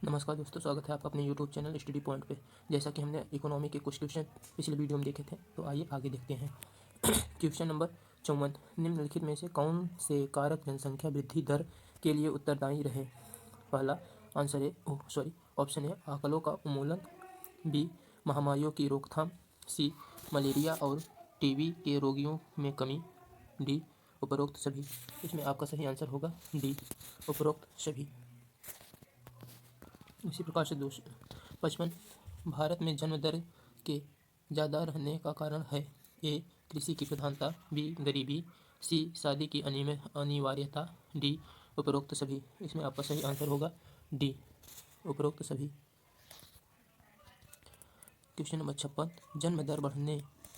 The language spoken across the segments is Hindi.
नमस्कार दोस्तों, स्वागत है आपका अपने YouTube चैनल स्टडी पॉइंट पे। जैसा कि हमने इकोनॉमी के कुछ क्वेश्चन पिछले वीडियो में देखे थे, तो आइए आगे देखते हैं। क्वेश्चन नंबर 54, निम्नलिखित में से कौन से कारक जनसंख्या वृद्धि दर के लिए उत्तरदायी रहे? पहला आंसर है ऑप्शन है आंकड़ों का उन्मूलन, बी महामारियों की रोकथाम, सी मलेरिया और टीबी के रोगियों में कमी, डी उपरोक्त सभी। इसमें आपका सही आंसर होगा डी उपरोक्त सभी। इसी प्रकार से 55, भारत में जन्म दर के ज़्यादा रहने का कारण है? ए कृषि की प्रधानता, बी गरीबी, सी शादी की अनिवार्यता, डी उपरोक्त सभी। इसमें आपका सही आंसर होगा डी उपरोक्त सभी। क्वेश्चन नंबर 56, जन्म दर बढ़ने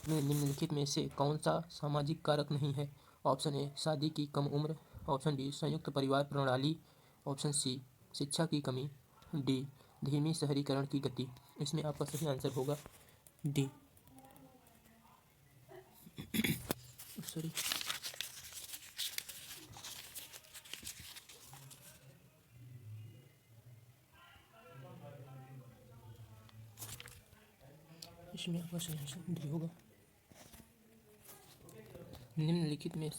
में निम्नलिखित में से कौन सा सामाजिक कारक नहीं है? ऑप्शन ए शादी की कम उम्र, ऑप्शन बी संयुक्त परिवार प्रणाली, ऑप्शन सी शिक्षा की कमी, डी धीमी शहरीकरण की गति। इसमें आपका सही आंसर होगा डी सॉरी इसमें आपका सही आंसर डी होगा। निम्नलिखित में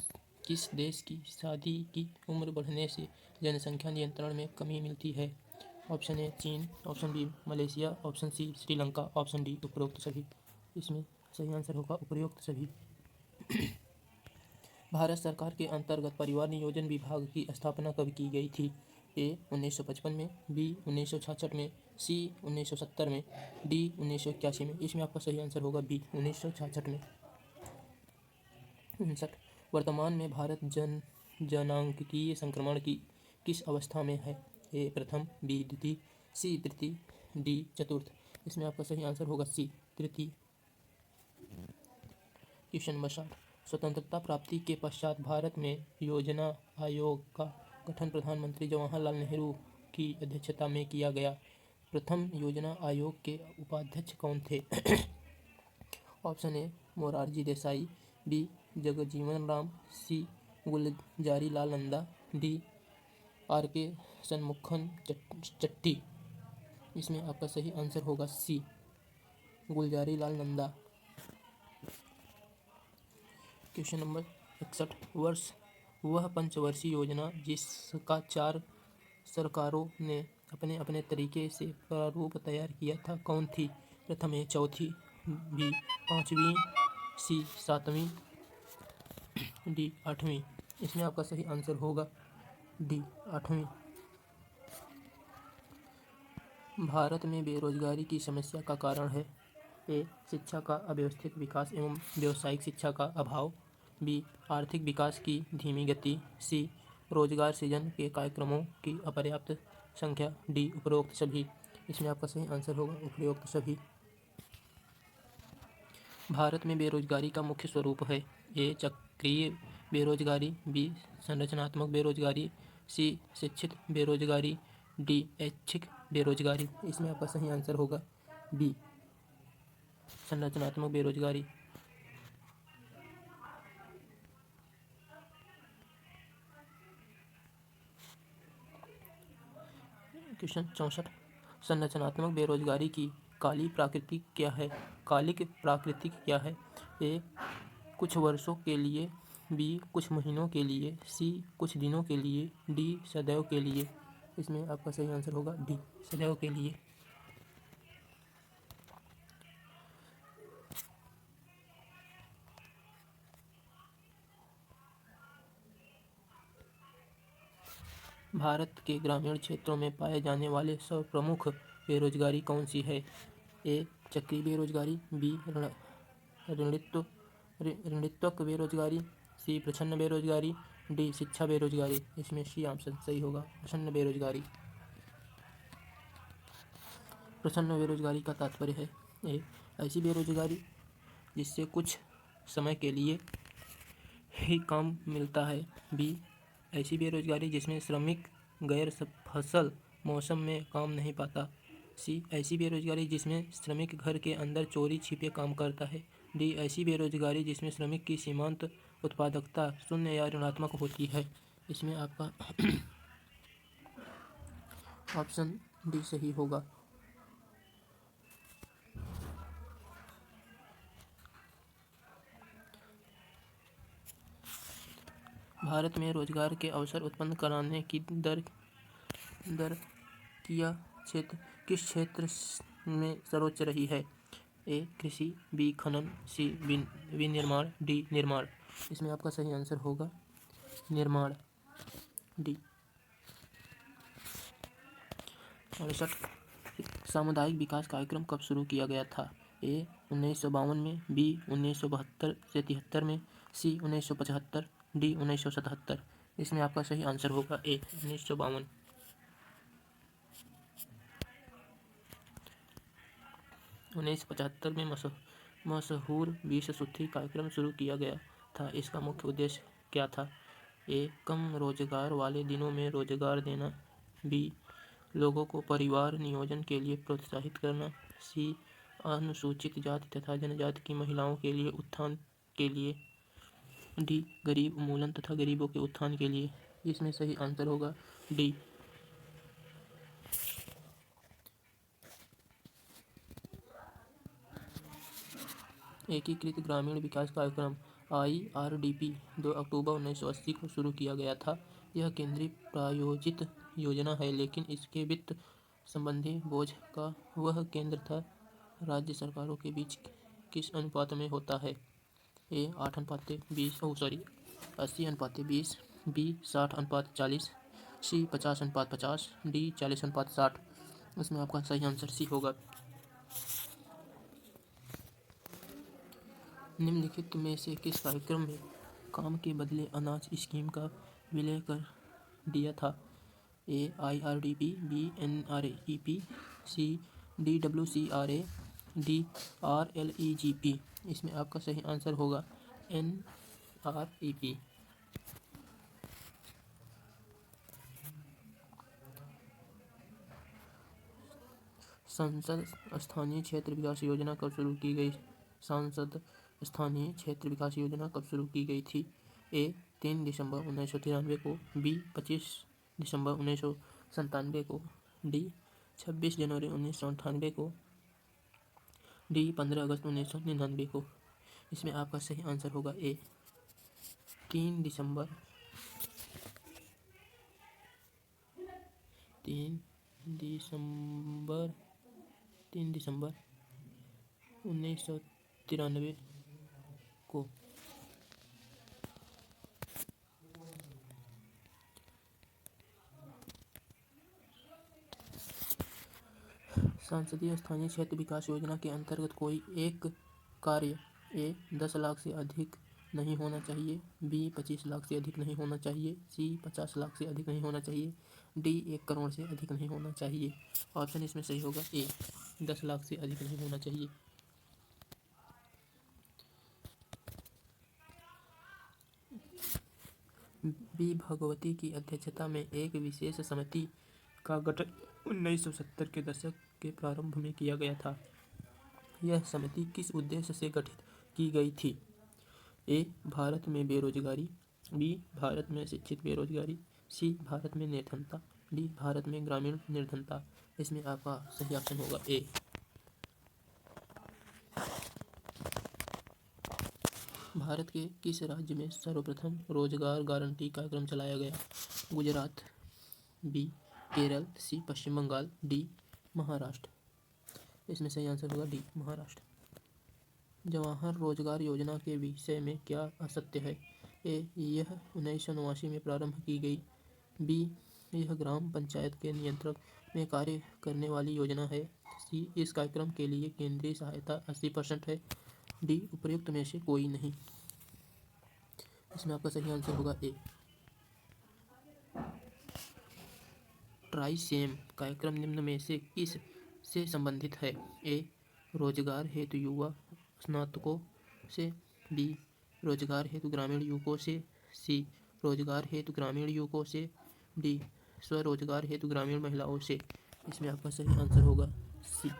किस देश की शादी की उम्र बढ़ने से जनसंख्या नियंत्रण में कमी मिलती है? ऑप्शन ए चीन, option B Malaysia, option C Sri, option D उपरोक्त सभी। इसमें सही आंसर होगा उपरोक्त सभी। भारत सरकार के अंतर्गत परिवार नियोजन विभाग की स्थापना कब की गई थी? ए 1955 में, बी 1966 में, सी 1970 में, डी 1981 में। इसमें आपका सही आंसर होगा बी 1966 में। 59, वर्तमान में भारत जनांकीय संक्रमण की किस अवस्था में है? ए प्रथम, बी द्वितीय, सी तृतीय, डी चतुर्थ। इसमें आपका सही आंसर होगा सी तृतीय। क्वेश्चन नंबर 60, स्वतंत्रता प्राप्ति के पश्चात भारत में योजना आयोग का गठन प्रधानमंत्री जवाहरलाल नेहरू की अध्यक्षता में किया गया। प्रथम योजना आयोग के उपाध्यक्ष कौन थे? Option A Morarji Desai, B Jagjivan Ram, C Gulzari Lal Nanda, D R K Shanmukham Chetty. इसमें आपका सही आंसर होगा C Gulzari Lal Nanda. Question number 61, वह पंचवर्षीय योजना जिसका 4 सरकारों ने अपने अपने तरीके से प्रारूप तैयार किया था कौन थी? प्रथम ए चौथी, बी पाँचवीं, सी सातवीं, डी आठवीं। इसमें आपका सही आंसर होगा डी आठवीं। भारत में बेरोजगारी की समस्या का कारण है? ए शिक्षा का अव्यवस्थित विकास एवं व्यावसायिक शिक्षा का अभाव, बी आर्थिक विकास की धीमी गति, सी रोजगार सृजन के कार्यक्रमों की अपर्याप्त संख्या, डी उपरोक्त सभी। इसमें आपका सही आंसर होगा उपरोक्त सभी। भारत में बेरोजगारी का मुख्य स्वरूप है? ए चक्रीय बेरोजगारी, बी संरचनात्मक बेरोजगारी, सी शिक्षित बेरोजगारी, डी ऐच्छिक बेरोजगारी। इसमें आपका सही आंसर होगा बी संरचनात्मक बेरोजगारी। क्वेश्चन 64, संरचनात्मक बेरोजगारी की काली प्रकृति क्या है? कालिक प्रकृति क्या है? ए कुछ वर्षों के लिए, बी कुछ महीनों के लिए, सी कुछ दिनों के लिए, डी सदैव के लिए। इसमें आपका सही आंसर होगा डी सदैव के लिए। भारत के ग्रामीण क्षेत्रों में पाए जाने वाले प्रमुख बेरोजगारी कौन सी है? ए चक्रीय बेरोजगारी, बी ऋणित्व बेरोजगारी, सी प्रछन्न बेरोजगारी, डी शिक्षा बेरोजगारी। इसमें सी ऑप्शन सही होगा प्रछन्न बेरोजगारी। प्रछन्न बेरोजगारी का तात्पर्य है ए ऐसी बेरोजगारी जिससे कुछ समय के लिए ही काम मिलता है, बी ऐसी बेरोजगारी जिसमें श्रमिक गैर फसल मौसम में काम नहीं पाता, सी ऐसी बेरोजगारी जिसमें श्रमिक घर के अंदर चोरी छिपे काम करता है, डी ऐसी बेरोजगारी जिसमें श्रमिक की सीमांत उत्पादकता शून्य या ऋणात्मक होती है। इसमें आपका ऑप्शन डी सही होगा। भारत में रोजगार के अवसर उत्पन्न कराने की दर दर किया क्षेत्र किस क्षेत्र में सर्वोच्च रही है? ए कृषि, बी खनन, सी विनिर्माण, डी निर्माण। इसमें आपका सही आंसर होगा निर्माण, डी। 68 सामुदायिक विकास कार्यक्रम कब शुरू किया गया था? ए 1952 में, बी 1972 से 73 में, सी 1975, डी 1977। इसमें आपका सही आंसर होगा ए 1952। 1975 में मशहूर 20 सूत्री कार्यक्रम शुरू किया गया था। इसका मुख्य उद्देश्य क्या था? ए कम रोजगार वाले दिनों में रोजगार देना, बी लोगों को परिवार नियोजन के लिए प्रोत्साहित करना, सी अनुसूचित जाति तथा जनजाति की महिलाओं के लिए उत्थान के लिए, डी गरीब उन्मूलन तथा गरीबों के उत्थान के लिए। इसमें सही आंसर होगा डी। एकीकृत ग्रामीण विकास कार्यक्रम IRDP 2 अक्टूबर 1980 को शुरू किया गया था। यह केंद्रीय प्रायोजित योजना है, लेकिन इसके वित्त संबंधी बोझ का वह केंद्र तथा राज्य सरकारों के बीच किस अनुपात में होता है? ए 80:20, बी 60:40, सी 50:50, डी 40:60। इसमें आपका सही आंसर सी होगा। निम्नलिखित में से किस कार्यक्रम में काम के बदले अनाज स्कीम का विलय कर दिया था? ए IRDP, बी NREP, सी DWCRA, डी RLEGP। इसमें आपका सही आंसर होगा NREP। संसद स्थानीय क्षेत्र विकास योजना कब शुरू की गई? सांसद स्थानीय क्षेत्र विकास योजना कब शुरू की गई थी? ए 3 दिसंबर 1993 को, बी 25 दिसंबर 1997 को, डी 26 जनवरी 1998 को, डी 15 अगस्त 1999 को। इसमें आपका सही आंसर होगा ए 3 दिसंबर 1993 को। संसदीय स्थानीय क्षेत्र विकास योजना के अंतर्गत कोई एक कार्य ए 10 लाख से अधिक नहीं होना चाहिए, बी 25 लाख से अधिक नहीं होना चाहिए, सी 50 लाख से अधिक नहीं होना चाहिए, डी 1 करोड़ से अधिक नहीं होना चाहिए। ऑप्शन इसमें सही होगा ए 10 लाख से अधिक नहीं होना चाहिए। बी भगवती की अध्यक्षता में एक विशेष समिति का गठन 1970 के दशक के प्रारंभ में किया गया था। यह समिति किस उद्देश्य से गठित की गई थी? ए भारत में बेरोजगारी, बी भारत में शिक्षित बेरोजगारी, सी भारत में निर्धनता, डी भारत में ग्रामीण निर्धनता। इसमें आपका सही ऑप्शन होगा ए। भारत के किस राज्य में सर्वप्रथम रोजगार गारंटी कार्यक्रम चलाया गया? गुजरात, बी केरल, सी पश्चिम बंगाल, डी महाराष्ट्र। इसमें सही आंसर होगा डी महाराष्ट्र। जवाहर रोजगार योजना के विषय में क्या असत्य है? ए यह 1989 में प्रारंभ की गई, बी यह ग्राम पंचायत के नियंत्रण में कार्य करने वाली योजना है, सी इस कार्यक्रम के लिए केंद्रीय सहायता 80% है, डी उपर्युक्त में से कोई नहीं। इसमें आपका सही आंसर होगा ए। ट्राइसेम कार्यक्रम निम्न में से किस से संबंधित है? ए रोजगार हेतु युवा स्नातकों से, बी रोजगार हेतु ग्रामीण युवकों से, सी रोजगार हेतु ग्रामीण युवकों से, डी स्वरोजगार हेतु ग्रामीण महिलाओं से। इसमें आपका सही आंसर होगा सी।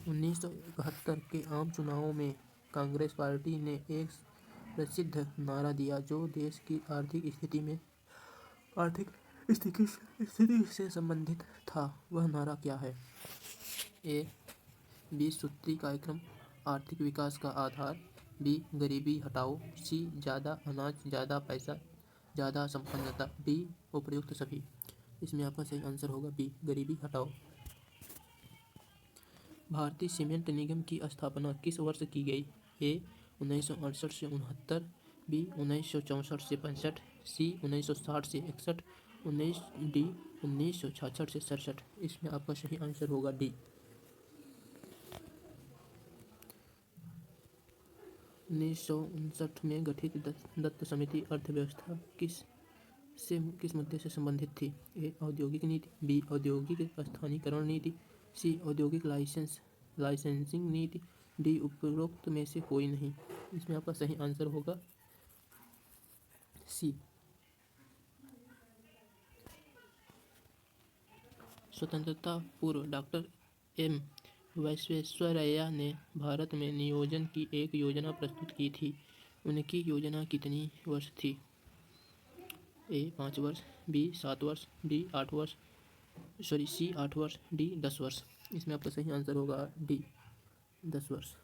1971 के आम चुनावों में कांग्रेस पार्टी ने एक प्रसिद्ध नारा दिया जो देश की आर्थिक स्थिति से संबंधित था, वह नारा क्या है? ए 20 सूत्री कार्यक्रम आर्थिक विकास का आधार, बी गरीबी हटाओ, सी ज़्यादा अनाज ज़्यादा पैसा ज़्यादा संपन्नता, डी उपर्युक्त सभी। इसमें आपका सही आंसर होगा बी गरीबी हटाओ। भारतीय सीमेंट निगम की स्थापना किस वर्ष की गई? ए 1968 से 69, बी 1964 से 65, सी 1960 से 61, डी 1966 से 67। इसमें आपका सही आंसर होगा डी 1959 में गठित दत्त समिति अर्थव्यवस्था किस मुद्दे से संबंधित थी? ए औद्योगिक नीति, बी औद्योगिक स्थानीयकरण नीति, सी औद्योगिक लाइसेंसिंग नीति, डी उपरोक्त में से कोई नहीं। इसमें आपका सही आंसर होगा सी। स्वतंत्रता पूर्व डॉक्टर एम विश्वेश्वरैया ने भारत में नियोजन की एक योजना प्रस्तुत की थी। उनकी योजना कितनी वर्ष थी? ए 5 वर्ष, बी 7 वर्ष, डी 8 वर्ष, सी 8 वर्ष, डी 10 वर्ष। इसमें आपका सही आंसर होगा डी 10 वर्ष।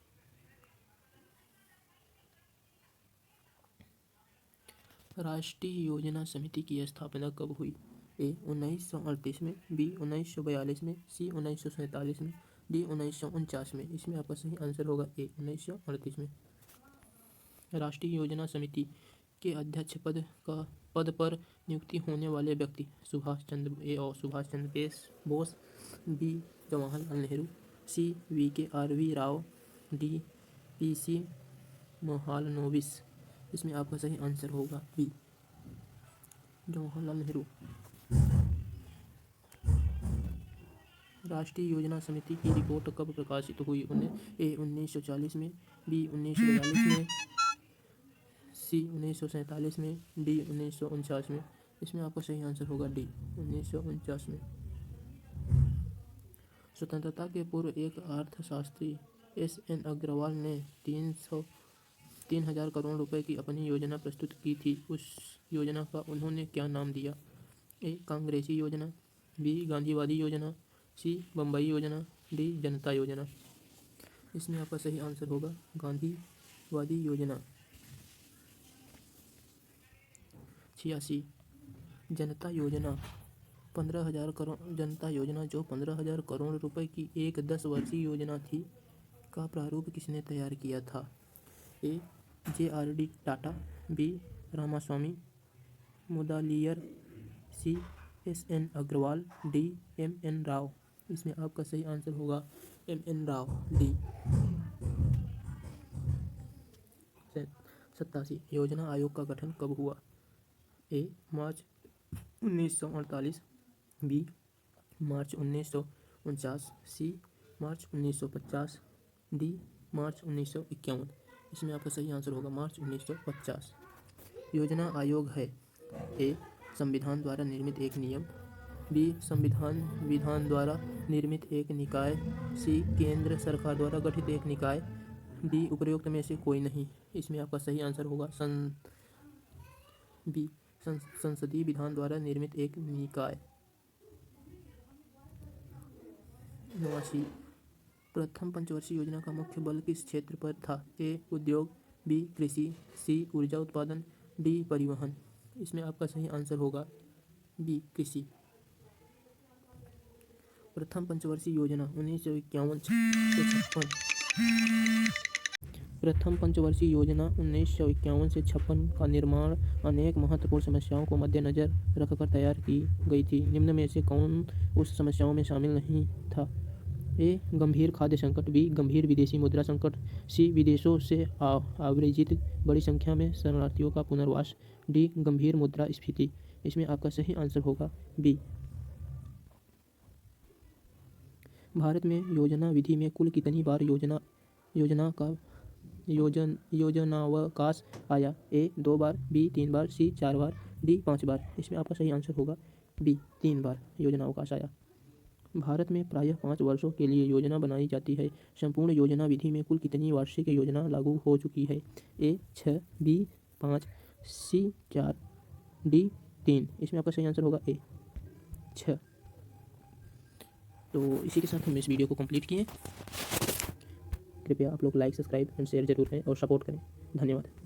राष्ट्रीय योजना समिति की स्थापना कब हुई? ए 1938 में, बी 1942 में, सी 1947 में, डी 1949 में। इसमें आपका सही आंसर होगा ए 1938 में। राष्ट्रीय योजना समिति के अध्यक्ष पद पर नियुक्ति होने वाले व्यक्ति? सुभाष चंद्र बोस, बी जवाहरलाल नेहरू, सी VKRV Rao, D PC Mahalanobis. इसमें आपका सही आंसर होगा बी जवाहरलाल नेहरू। राष्ट्रीय योजना समिति की रिपोर्ट कब प्रकाशित हुई? ए 1940 में, बी 1942 में, सी 1947 में, डी 1949 में। इसमें आपका सही आंसर होगा डी 1949 में। स्वतंत्रता के पूर्व एक अर्थशास्त्री SN अग्रवाल ने 3,000 करोड़ रुपए की अपनी योजना प्रस्तुत की थी। उस योजना का उन्होंने क्या नाम दिया? ए कांग्रेसी योजना, बी गांधीवादी योजना, सी बम्बई योजना, डी जनता योजना। इसमें आपका सही आंसर होगा गांधीवादी योजना। 86 जनता योजना 15,000 करोड़। जनता योजना जो 15,000 करोड़ रुपए की एक 10 वर्षीय योजना थी, का प्रारूप किसने तैयार किया था? A JRD Tata, B Ramaswami Mudaliar, C SN Agarwal, D MN Rao. इसमें आपका सही आंसर होगा MN राव डी। 87 योजना आयोग का गठन कब हुआ? ए मार्च 1948, बी मार्च 1949, सी मार्च 1950, डी मार्च 1951। इसमें आपका सही आंसर होगा मार्च 1950। योजना आयोग है? ए संविधान द्वारा निर्मित एक नियम, बी विधान द्वारा निर्मित एक निकाय, सी केंद्र सरकार द्वारा गठित एक निकाय, डी उपरोक्त में से कोई नहीं। इसमें आपका सही आंसर होगा बी संसदीय विधान द्वारा निर्मित एक निकाय। 89 प्रथम पंचवर्षीय योजना का मुख्य बल किस क्षेत्र पर था? ए उद्योग, बी कृषि, सी ऊर्जा उत्पादन, डी परिवहन। इसमें आपका सही आंसर होगा बी कृषि। प्रथम पंचवर्षीय योजना 1951 से 56। प्रथम पंचवर्षीय योजना 1951 से 56 का निर्माण अनेक महत्वपूर्ण समस्याओं को मद्देनजर रखकर तैयार की गई थी। निम्न में से कौन उस समस्याओं में शामिल नहीं था? ए गंभीर खाद्य संकट, बी गंभीर विदेशी मुद्रा संकट, सी विदेशों से आवर्जित बड़ी संख्या में शरणार्थियों का पुनर्वास, डी गंभीर मुद्रा स्फीति। इसमें आपका सही आंसर होगा बी। भारत में योजना विधि में कुल कितनी बार योजनावकाश आया? ए 2 बार, बी 3 बार, सी 4 बार, डी 5 बार। इसमें आपका सही आंसर होगा बी 3 बार योजनावकाश आया। भारत में प्रायः 5 वर्षों के लिए योजना बनाई जाती है। संपूर्ण योजना विधि में कुल कितनी वार्षिक योजना लागू हो चुकी है? ए 6, बी 5, सी 4, डी 3। इसमें आपका सही आंसर होगा ए 2006। तो इसी के साथ हम इस वीडियो को कंप्लीट किए। कृपया आप लोग लाइक, सब्सक्राइब एंड शेयर जरूर करें और सपोर्ट करें। धन्यवाद।